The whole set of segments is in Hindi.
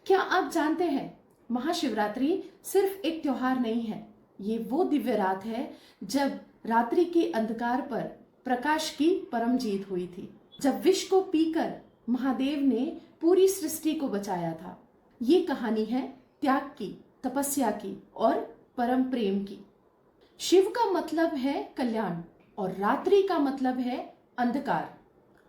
क्या आप जानते हैं, महाशिवरात्रि सिर्फ एक त्योहार नहीं है, ये वो दिव्य रात है जब रात्रि के अंधकार पर प्रकाश की परम जीत हुई थी। जब विष को पीकर महादेव ने पूरी सृष्टि को बचाया था। ये कहानी है त्याग की, तपस्या की और परम प्रेम की। शिव का मतलब है कल्याण और रात्रि का मतलब है अंधकार।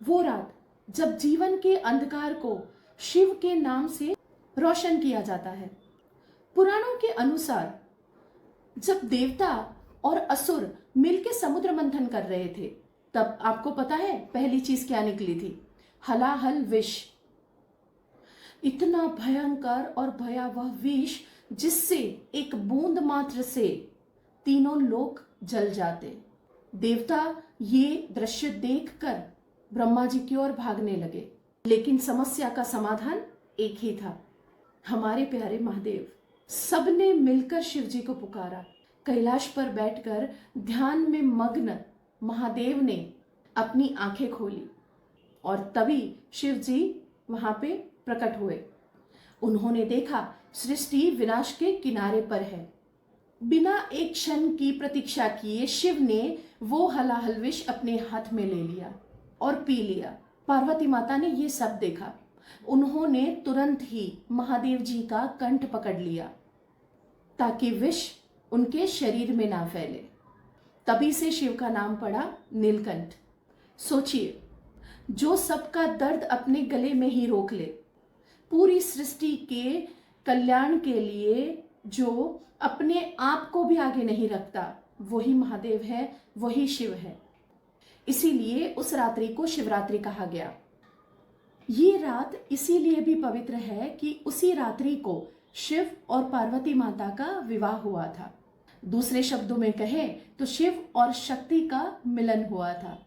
वो रात जब जीवन के अंधकार को शिव के नाम से रोशन किया जाता है। पुराणों के अनुसार जब देवता और असुर मिलकर समुद्र मंथन कर रहे थे, तब आपको पता है पहली चीज क्या निकली थी? हलाहल विष। इतना भयंकर और भयावह विष जिससे एक बूंद मात्र से तीनों लोक जल जाते। देवता ये दृश्य देखकर ब्रह्मा जी की ओर भागने लगे, लेकिन समस्या का समाधान एक ही था, हमारे प्यारे महादेव। सबने मिलकर शिव जी को पुकारा। कैलाश पर बैठकर ध्यान में मग्न महादेव ने अपनी आंखें खोली और तभी शिव जी वहां पे प्रकट हुए। उन्होंने देखा सृष्टि विनाश के किनारे पर है। बिना एक क्षण की प्रतीक्षा किए शिव ने वो हलाहल विष अपने हाथ में ले लिया और पी लिया। पार्वती माता ने ये सब देखा। उन्होंने तुरंत ही महादेव जी का कंठ पकड़ लिया ताकि विष उनके शरीर में ना फैले। तभी से शिव का नाम पड़ा नीलकंठ। सोचिए, जो सबका दर्द अपने गले में ही रोक ले, पूरी सृष्टि के कल्याण के लिए जो अपने आप को भी आगे नहीं रखता, वही महादेव है, वही शिव है। इसीलिए उस रात्रि को शिवरात्रि कहा गया। ये रात इसीलिए भी पवित्र है कि उसी रात्रि को शिव और पार्वती माता का विवाह हुआ था। दूसरे शब्दों में कहें तो शिव और शक्ति का मिलन हुआ था।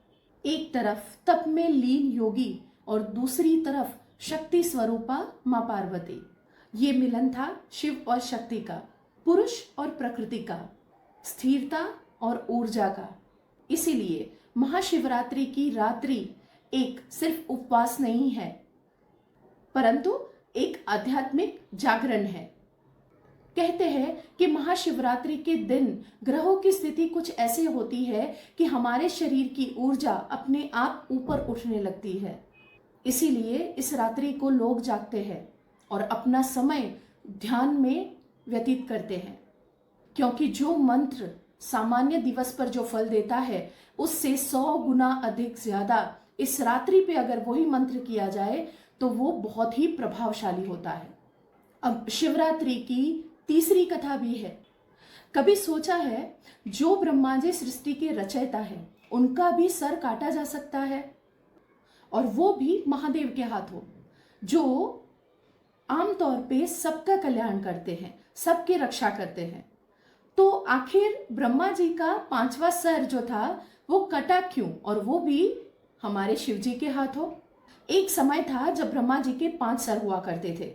एक तरफ तप में लीन योगी और दूसरी तरफ शक्ति स्वरूपा मां पार्वती। ये मिलन था शिव और शक्ति का, पुरुष और प्रकृति का, स्थिरता और ऊर्जा का। इसीलिए महाशिवरात्रि की रात्रि एक सिर्फ उपवास नहीं है, परंतु एक आध्यात्मिक जागरण है। कहते हैं कि महाशिवरात्रि के दिन ग्रहों की स्थिति कुछ ऐसे होती है कि हमारे शरीर की ऊर्जा अपने आप ऊपर उठने लगती है। इसीलिए इस रात्रि को लोग जागते हैं और अपना समय ध्यान में व्यतीत करते हैं, क्योंकि जो मंत्र सामान्य दिवस पर जो फल देता है उससे 100 गुना अधिक ज्यादा इस रात्रि पे अगर वही मंत्र किया जाए तो वो बहुत ही प्रभावशाली होता है। अब शिवरात्रि की तीसरी कथा भी है। कभी सोचा है जो ब्रह्मा जी सृष्टि के रचयिता है, उनका भी सर काटा जा सकता है, और वो भी महादेव के हाथों, जो आमतौर पे सबका कल्याण करते हैं, सबकी रक्षा करते हैं। तो आखिर ब्रह्मा जी का 5वां सर जो था वो कटा क्यों, और वो भी हमारे शिव जी के हाथों? एक समय था जब ब्रह्मा जी के 5 सर हुआ करते थे।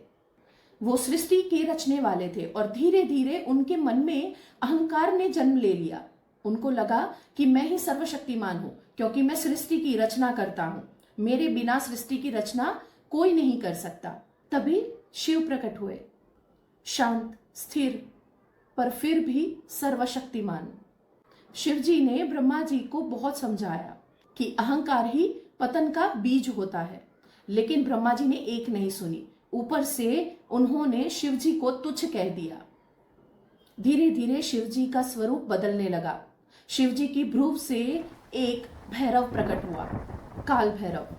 वो सृष्टि के रचने वाले थे और धीरे धीरे उनके मन में अहंकार ने जन्म ले लिया। उनको लगा कि मैं ही सर्वशक्तिमान हूं, क्योंकि मैं सृष्टि की रचना करता हूं, मेरे बिना सृष्टि की रचना कोई नहीं कर सकता। तभी शिव प्रकट हुए, शांत, स्थिर, पर फिर भी सर्वशक्तिमान। शिव जी ने ब्रह्मा जी को बहुत समझाया कि अहंकार ही पतन का बीज होता है, लेकिन ब्रह्मा जी ने एक नहीं सुनी। ऊपर से उन्होंने शिव जी को तुच्छ कह दिया। धीरे धीरे शिव जी का स्वरूप बदलने लगा। शिव जी की भ्रूण से एक भैरव प्रकट हुआ, काल भैरव।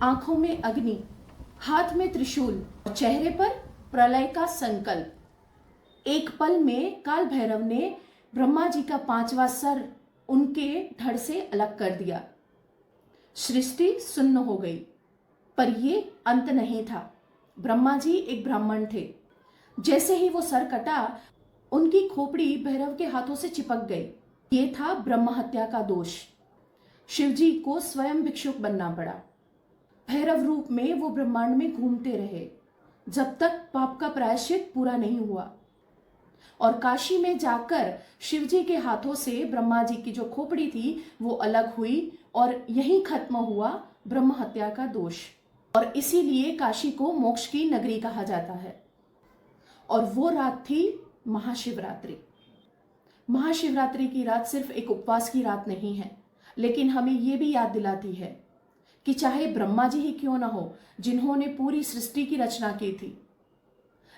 आंखों में अग्नि, हाथ में त्रिशूल, चेहरे पर प्रलय का संकल्प। एक पल में काल भैरव ने ब्रह्मा जी का 5वां सर उनके धड़ से अलग कर दिया। सृष्टि सुन्न हो गई, पर ये अंत नहीं था। ब्रह्मा जी एक ब्राह्मण थे। जैसे ही वो सर कटा, उनकी खोपड़ी भैरव के हाथों से चिपक गई। ये था ब्रह्म हत्या का दोष। शिव जी को स्वयं भिक्षुक बनना पड़ा। भैरव रूप में वो ब्रह्मांड में घूमते रहे जब तक पाप का प्रायश्चित पूरा नहीं हुआ। और काशी में जाकर शिव जी के हाथों से ब्रह्मा जी की जो खोपड़ी थी वो अलग हुई और यही खत्म हुआ ब्रह्म हत्या का दोष। और इसीलिए काशी को मोक्ष की नगरी कहा जाता है। और वो रात थी महाशिवरात्रि। महाशिवरात्रि की रात सिर्फ एक उपवास की रात नहीं है, लेकिन हमें ये भी याद दिलाती है कि चाहे ब्रह्मा जी ही क्यों ना हो, जिन्होंने पूरी सृष्टि की रचना की थी,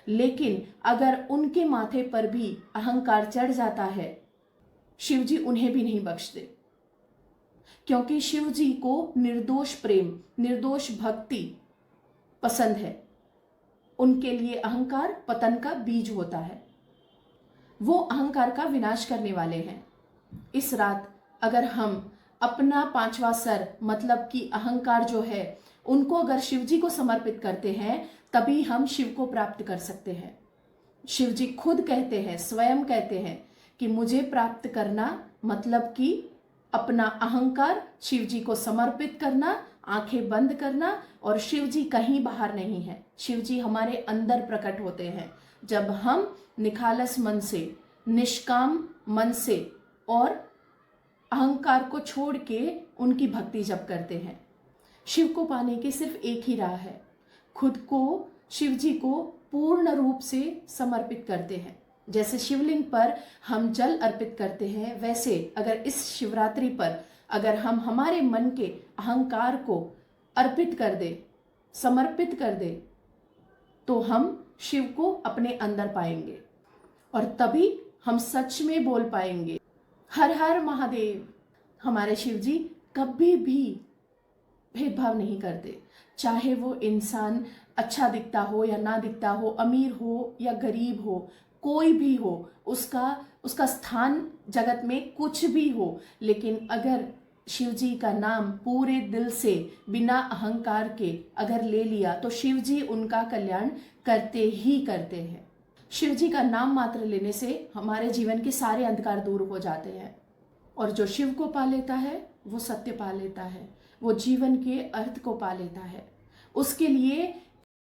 लेकिन अगर उनके माथे पर भी अहंकार चढ़ जाता है, शिव जी उन्हें भी नहीं बख्शते। क्योंकि शिव जी को निर्दोष प्रेम, निर्दोष भक्ति पसंद है। उनके लिए अहंकार पतन का बीज होता है। वो अहंकार का विनाश करने वाले हैं। इस रात अगर हम अपना पांचवा सर, मतलब कि अहंकार जो है, उनको अगर शिव जी को समर्पित करते हैं, तभी हम शिव को प्राप्त कर सकते हैं। शिव जी खुद कहते हैं, स्वयं कहते हैं कि मुझे प्राप्त करना मतलब कि अपना अहंकार शिव जी को समर्पित करना, आंखें बंद करना, और शिव जी कहीं बाहर नहीं है। शिव जी हमारे अंदर प्रकट होते हैं जब हम निखालस मन से, निष्काम मन से और अहंकार को छोड़ के उनकी भक्ति जप करते हैं। शिव को पाने की सिर्फ एक ही राह है, खुद को शिव जी को पूर्ण रूप से समर्पित करते हैं। जैसे शिवलिंग पर हम जल अर्पित करते हैं, वैसे अगर इस शिवरात्रि पर अगर हम हमारे मन के अहंकार को अर्पित कर दे, समर्पित कर दे, तो हम शिव को अपने अंदर पाएंगे और तभी हम सच में बोल पाएंगे, हर हर महादेव। हमारे शिव जी कभी भी भेदभाव नहीं करते, चाहे वो इंसान अच्छा दिखता हो या ना दिखता हो, अमीर हो या गरीब हो, कोई भी हो, उसका स्थान जगत में कुछ भी हो, लेकिन अगर शिव जी का नाम पूरे दिल से बिना अहंकार के अगर ले लिया, तो शिव जी उनका कल्याण करते ही करते हैं। शिव जी का नाम मात्र लेने से हमारे जीवन के सारे अंधकार दूर हो जाते हैं। और जो शिव को पा लेता है वो सत्य पा लेता है, वो जीवन के अर्थ को पा लेता है। उसके लिए